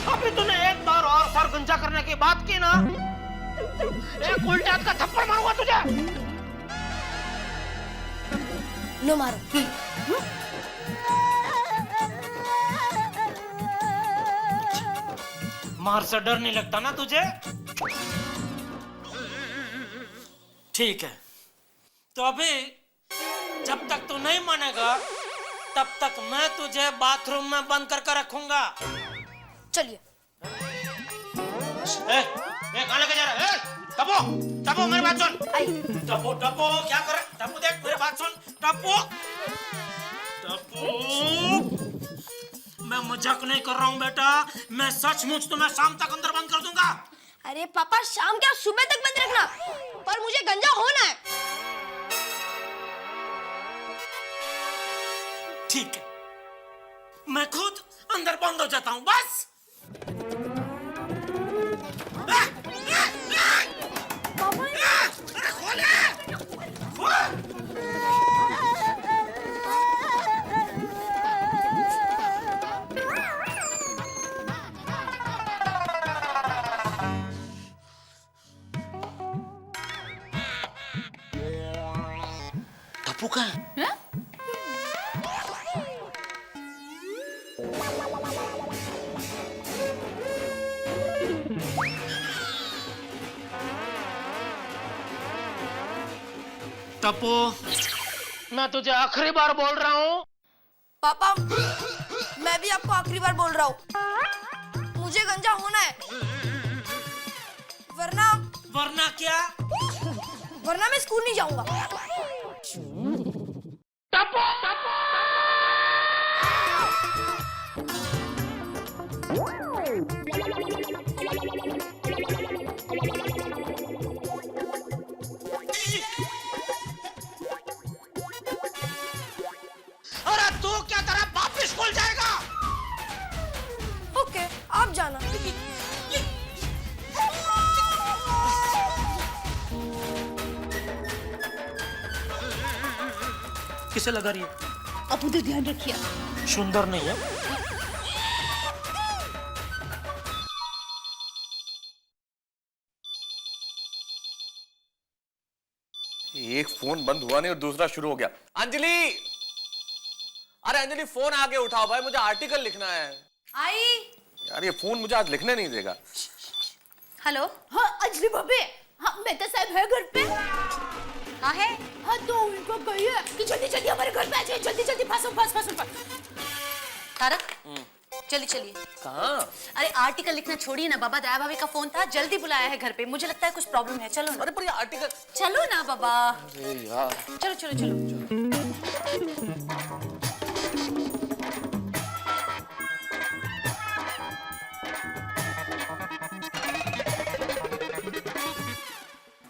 अभी तूने एक बार और सर गंजा करने की बात की ना, एक उल्टे हाथ का थप्पड़ मारूंगा तुझे। लो मारो। मार से डर नहीं लगता ना तुझे? ठीक है, तो अभी जब तक तू नहीं मानेगा तब तक मैं तुझे बाथरूम में बंद करके रखूंगा। चलिए। कहाँ लेके जा रहा है? टप्पू, टप्पू मेरी बात सुन। टप्पू, टप्पू क्या कर रहा है? टप्पू देख मेरी बात सुन। टप्पू, टप्पू, मैं मजाक नहीं कर रहा हूँ बेटा, मैं सचमुच तुम्हें शाम तक अंदर बंद कर दूंगा। अरे पापा शाम क्या सुबह तक बंद रखना, पर मुझे गंजा होना है। ठीक है, मैं खुद अंदर बंद हो जाता हूँ बस। टप्पू कहाँ है? टप्पू, मैं तुझे आखिरी बार बोल रहा हूँ। पापा मैं भी आपको आखिरी बार बोल रहा हूँ, मुझे गंजा होना है, वरना क्या? वरना मैं स्कूल नहीं जाऊंगा। टप्पू, टप्पू। अरे तू क्या तेरा बाप भी स्कूल जाएगा? ओके आप जाना। किसे लगा रही है? अब उधर ध्यान रखिए। सुंदर नहीं है? एक फोन बंद हुआ नहीं और दूसरा शुरू हो गया। अंजलि, अरे अंजलि फोन आगे उठाओ भाई, मुझे आर्टिकल लिखना है। आई। यार ये फोन मुझे आज लिखने नहीं देगा। हेलो। हाँ अंजलि भाभी, हाँ मेहता साहब है घर पे? हाँ है। हाँ तो उनको कहिए कि जल्दी जल्दी हमारे घर पे आ जाए, जल्दी जल्दी फास्ट। तारक चलिए चलिए। कहाँ? अरे आर्टिकल लिखना छोड़िए ना बाबा, दया भाभी का फोन था, जल्दी बुलाया है घर पे, मुझे लगता है कुछ प्रॉब्लम है। चलो ना। अरे पर ये आर्टिकल। चलो ना बाबा। अरे यार। चलो चलो चलो।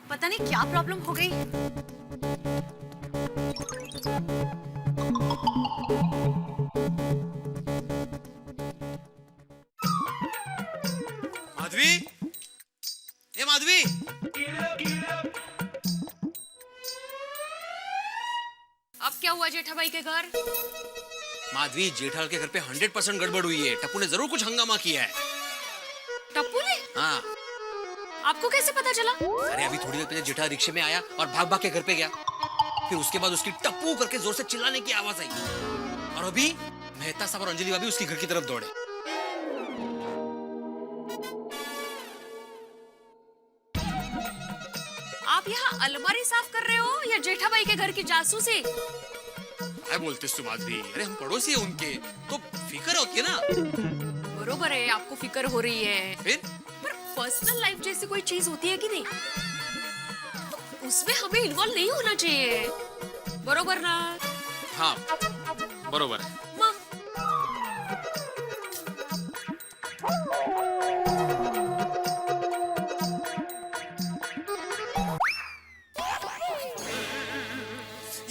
पता नहीं क्या प्रॉब्लम हो गई। माधवी, ये माधवी, अब क्या हुआ जेठाबाई के घर? माधवी जेठालाल के घर पे 100% गड़बड़ हुई है। टप्पू ने जरूर कुछ हंगामा किया है। टप्पू ने? हाँ। आपको कैसे पता चला? अरे अभी थोड़ी देर पहले जेठा रिक्शे में आया और भाग भाग के घर पे गया। फिर उसके बाद उसकी टप्पू करके जोर से चिल्लाने की आवाज आई और अभी मेहता साहब और अंजलि भाभी उसकी घर की तरफ दौड़े। आप यहाँ अलमारी साफ कर रहे हो या जेठा भाई के घर की जासूसी? काय बोलतेस तू माधवी? अरे हम पड़ोसी है उनके, तो फिक्र होती है ना। बरोबर है, आपको फिक्र हो रही है, फिर पर पर्सनल लाइफ जैसी कोई चीज होती है कि नहीं, तो उसमें हमें इन्वॉल्व नहीं होना चाहिए, बरोबर ना? हाँ बरोबर है।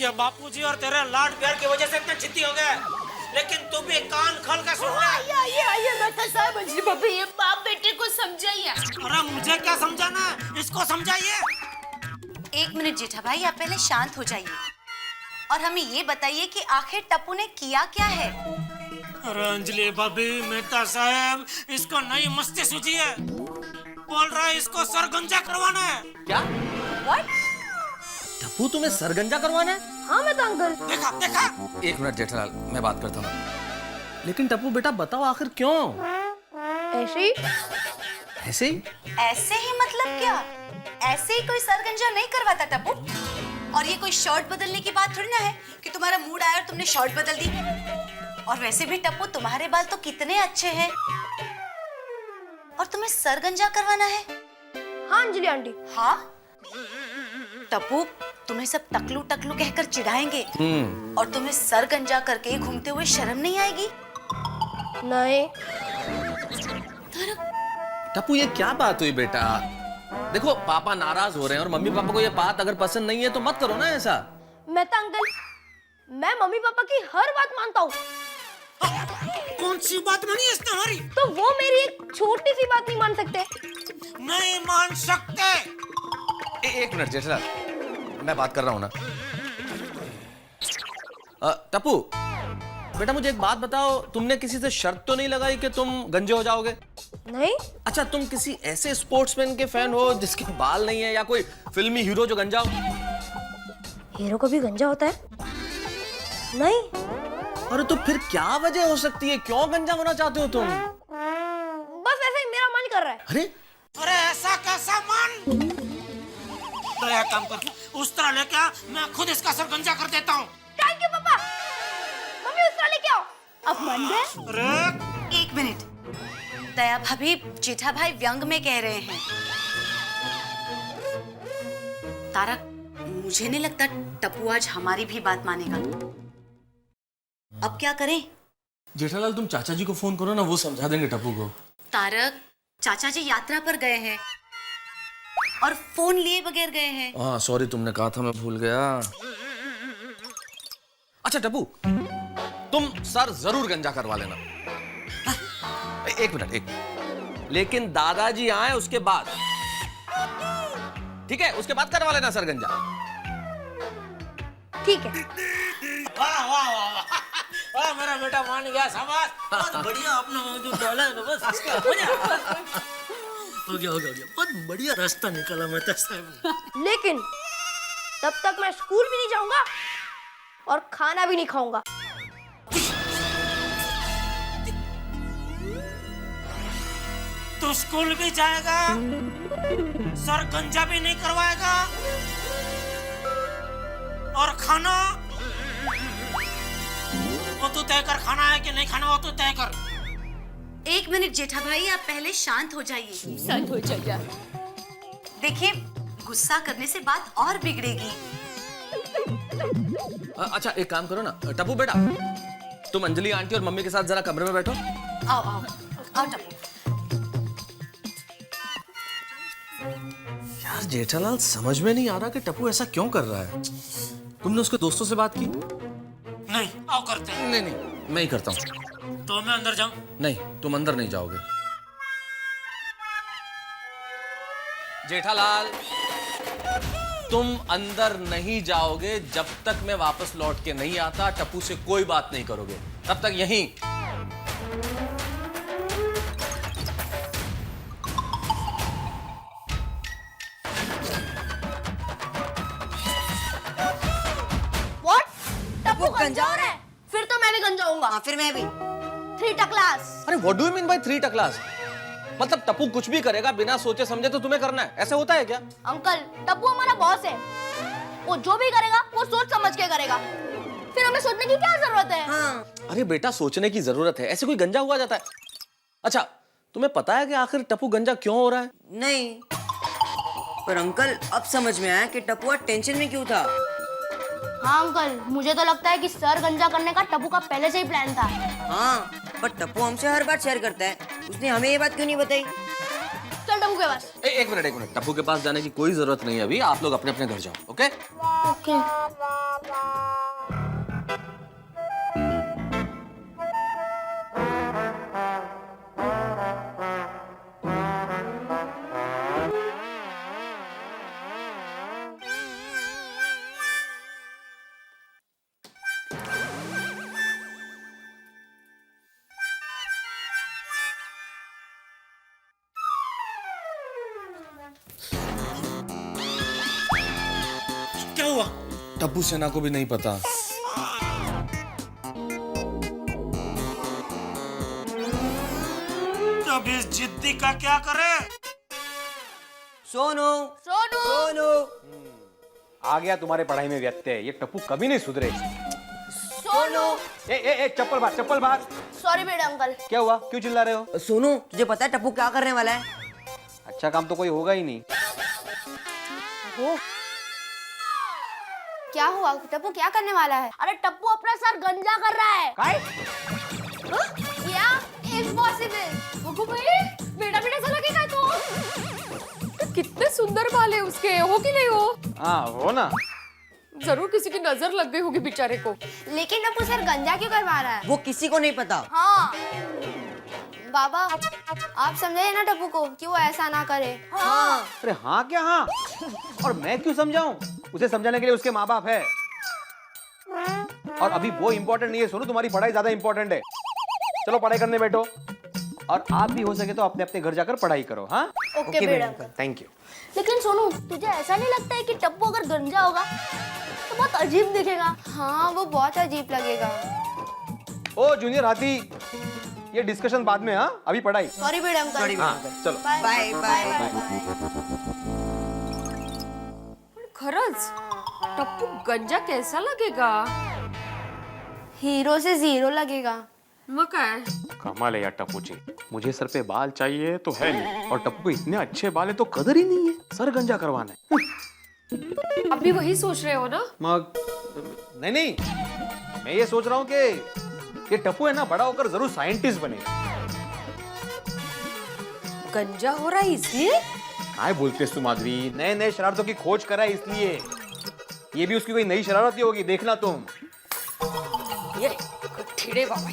ये बापूजी और तेरे लाड प्यार की वजह से इतने जिद्दी हो गए, लेकिन तू भी कान खोल कर सुन ले। आइए बेटा साहब, अंजलि भाभी ये बाप बेटे को समझाइए। अरे मुझे क्या समझाना, इसको समझाइए। 1 मिनट जेठा भाई, आप पहले शांत हो जाइए और हमें ये बताइए कि आखिर टप्पू ने किया क्या है। अरे अंजलि भाभी, मेहता साहब, इसको नई मस्ती सूझी है, बोल रहा है इसको सरगंजा करवाना है। क्या? What? टप्पू तुम्हें सरगंजा करवाना है? हाँ मैं तो अंकल। देखा देखा। 1 मिनट जेठालाल, मैं बात करता हूँ। लेकिन टप्पू बेटा बताओ आखिर क्यों? ऐसे ही। ऐसे ही? ऐसे ही मतलब क्या? ऐसे ही कोई सरगंजा नहीं करवाता टप्पू। और ये कोई शर्ट बदलने की बात थोड़ी ना है कि तुम्हारा मूड आया और तुमने शर्ट बदल दी। और वैसे भी टप्पू, तुम्हारे बाल तो कितने अच्छे हैं, और तुम्हें सरगंजा करवाना है? हाँ अंजलि आंटी। हाँ टप्पू, तुम्हें सब टकलू टकलू कहकर चिढ़ाएंगे और तुम्हें सरगंजा करके घूमते हुए शर्म नहीं आएगी? नहीं। टप्पू ये क्या बात हुई बेटा? देखो पापा नाराज हो रहे हैं और मम्मी पापा को ये बात अगर पसंद नहीं है तो मत करो ना ऐसा। मैं तो अंकल, मैं मम्मी पापा की हर बात मानता हूँ। कौन सी बात मानी है इसने हमारी? तो वो मेरी एक छोटी सी बात नहीं मान सकते? नहीं मान सकते। 1 मिनट जेठालाल, मैं बात कर रहा हूँ ना। टप्पू बेटा मुझे एक बात बताओ, तुमने किसी से शर्त तो नहीं लगाई कि तुम गंजे हो जाओगे? नहीं। अच्छा, तुम किसी ऐसे स्पोर्ट्समैन के फैन हो जिसके बाल नहीं है, या कोई फिल्मी हीरो जो गंजा हो? हीरो को भी गंजा होता है? नहीं। अरे तो फिर क्या वजह हो सकती है, क्यों गंजा होना चाहते हो तुम? बस ऐसे ही मेरा मन कर रहा है। अरे ऐसा कैसा मन? तो एक काम कर, उस तरह लेके आ, मैं खुद इसका सरगंजा कर देता हूँ। थैंक यू पापा। मम्मी उस तरह लेके आओ। अब मान गए? अरे 1 मिनट, दया भाभी, जेठा भाई व्यंग में कह रहे हैं। तारक, मुझे नहीं लगता टप्पू आज हमारी भी बात मानेगा। अब क्या करें? जेठालाल तुम चाचा जी को फोन करो ना, वो समझा देंगे टप्पू को। तारक, चाचा जी यात्रा पर गए हैं और फोन लिए बगैर गए हैं। हाँ सॉरी, तुमने कहा था मैं भूल गया। अच्छा टप्पू, तुम सर जरूर गंजा करवा लेना। 1 मिनट, लेकिन दादाजी आए उसके बाद, ठीक है? उसके बाद करवा लेना सर गंजा। ठीक है। वाह वाह वाह वाह, मेरा बेटा मान गया, शाबाश। बहुत बढ़िया, अपना जो डाला है ना, बस इसका हो गया, बहुत बढ़िया रास्ता निकाला मेहता साहब। लेकिन तब तक मैं स्कूल भी नहीं जाऊंगा और खाना भी नहीं खाऊंगा। तू स्कूल भी जाएगा, सरगंजा भी नहीं करवाएगा, और खाना वो तू तय कर, खाना है कि नहीं खाना वो तू तय कर। 1 मिनट जेठा भाई, आप पहले शांत हो जाइए। शांत हो जाइए। देखिए, गुस्सा करने से बात और बिगड़ेगी। अच्छा एक काम करो ना टप्पू बेटा, तुम अंजलि आंटी और मम्मी के साथ जरा कमरे में बैठो। आओ आओ आओ टप्पू। यार जेठालाल, समझ में नहीं आ रहा कि टप्पू ऐसा क्यों कर रहा है। तुमने उसके दोस्तों से बात की? नहीं, आओ करते हैं। नहीं नहीं, मैं ही करता हूँ। तो मैं अंदर जाऊं? नहीं, तुम अंदर नहीं जाओगे। जेठालाल, तुम अंदर नहीं जाओगे जब तक मैं वापस लौट के नहीं आता। टप्पू से कोई बात नहीं करोगे, तब तक यहीं। टप्पू गंजा हो रहा है? फिर तो मैं भी गंजा होऊंगा। फिर मैं भी। 3 क्लास। अरे what do you mean by 3 class? मतलब टप्पू कुछ भी करेगा बिना सोचे समझे तो तुम्हें करना है, ऐसे होता है क्या? अंकल टप्पू हमारा बॉस है, वो जो भी करेगा वो सोच समझ के करेगा, फिर हमें सोचने की क्या जरूरत है? हाँ। अरे बेटा सोचने की जरूरत है, ऐसे कोई गंजा हुआ जाता है? अच्छा तुम्हें पता है कि आखिर टप्पू गंजा क्यों हो रहा है? नहीं, पर अंकल अब समझ में आया कि टप्पू टेंशन में क्यों था। हाँ अंकल, मुझे तो लगता है कि सर गंजा करने का टप्पू का पहले से ही प्लान था। हाँ, पर टप्पू हमसे हर बार शेयर करता है, उसने हमें ये बात क्यों नहीं बताई? चल टप्पू के पास। एक मिनट, टप्पू के पास जाने की कोई जरूरत नहीं है अभी, आप लोग अपने अपने घर जाओ, ओके? ओके। क्या हुआ? टप्पू सेना को भी नहीं पता। अब इस जिद्दी का क्या करे? सोनू सोनू सोनू आ गया तुम्हारे पढ़ाई में व्यत्यय, ये टप्पू कभी नहीं सुधरे। सोनू। ए चप्पल बाहर, चप्पल बाहर। सॉरी बेटा अंकल। क्या हुआ, क्यों चिल्ला रहे हो? सोनू तुझे पता है टप्पू क्या करने वाला है? अच्छा काम तो कोई होगा ही नहीं। क्या हुआ? टप्पू क्या करने वाला है? अरे टप्पू अपना सर गंजा कर रहा है। क्या? इम्पॉसिबल। भाई बेटा बेटा सा लगेगा तो कितने सुंदर बाल है उसके, हो कि नहीं हो? हाँ हो ना। जरूर किसी की नजर लग गई होगी बेचारे को। लेकिन टप्पू सर गंजा क्यों करवा रहा है? वो किसी को नहीं पता। हाँ बाबा, आप समझाइए ना टप्पू को कि वो ऐसा ना करे। हाँ। अरे हाँ क्या हाँ? और मैं क्यों समझाऊं? उसे समझाने के लिए उसके माँ बाप है। और अभी वो इम्पोर्टेंट नहीं है सोनू, तुम्हारी पढ़ाई ज्यादा इम्पोर्टेंट है। चलो पढ़ाई करने बैठो, और आप भी हो सके तो अपने अपने घर जाकर पढ़ाई करो। हाँ ओके बेटा। Thank you. लेकिन सोनू तुझे ऐसा नहीं लगता है कि टप्पू अगर गंजा होगा तो बहुत अजीब दिखेगा? हाँ वो बहुत अजीब लगेगा। ओ जूनियर हाथी, ये डिस्कशन बाद में। हाँ अभी पढ़ाई। सॉरी बेटा अंकल। हाँ चलो बाय बाय। खरंच टप्पू गंजा कैसा लगेगा? हीरो से जीरो लगेगा। मग काय? कमाल है यार टप्पू जी, मुझे सर पे बाल चाहिए तो है नहीं, और टप्पू को इतने अच्छे बाल है तो कदर ही नहीं है, सर गंजा करवाना है। आप भी वही सोच रहे हो ना? मग नहीं, मैं ये सोच रहा हूँ कि ये टप्पू है ना बड़ा होकर जरूर साइंटिस्ट बनेगा। गंजा हो रहा है इसलिए? काय बोलते तुम माधवी, नए नए शरारतों की खोज करा है इसलिए। ये भी उसकी कोई नई शरारत ही होगी, देखना तुम। ये ठेड़े बाबा